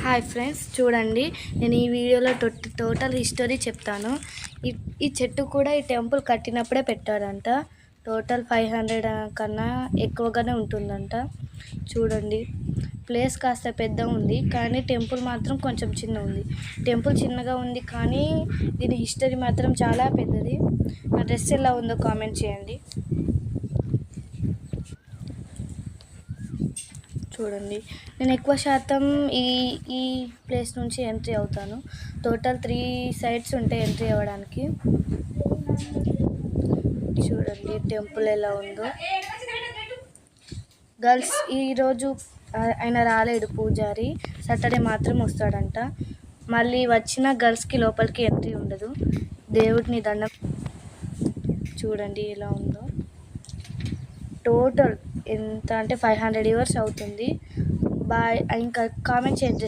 Hi friends, చూడండి. నేను ఈ వీడియోలో టోటల్ హిస్టరీ చెప్తాను. ఈ చెట్టు కూడా ఈ టెంపుల్ కట్టినప్పుడే పెట్టారంట. టోటల్ 500 కన్నా ఎక్కువగానే ఉంటుందంట. చూడండి, ప్లేస్ కాస్త పెద్ద ఉంది, కానీ టెంపుల్ మాత్రం కొంచెం చిన్న ఉంది. టెంపుల్ చిన్నగా ఉంది, కానీ దీని హిస్టరీ మాత్రం చాలా పెద్దది. నా డ్రెస్ ఎలా ఉందో కామెంట్ చేయండి. చూడండి, నేను ఎక్కువ శాతం ఈ ప్లేస్ నుంచి ఎంట్రీ అవుతాను. టోటల్ 3 సైడ్స్ ఉంటాయి ఎంట్రీ అవ్వడానికి. చూడండి టెంపుల్ ఎలా ఉందో. గర్ల్స్ ఈరోజు ఆయన రాలేడు, పూజారి. సాటర్డే మాత్రం వస్తాడంట. మళ్ళీ వచ్చిన గర్ల్స్కి లోపలికి ఎంట్రీ ఉండదు. దేవుడిని దండం. చూడండి ఎలా ఉందో. టోటల్ ఎంత అంటే 500 ఇయర్స్ అవుతుంది. బాయ్. ఇంకా కామెంట్ చేయండి.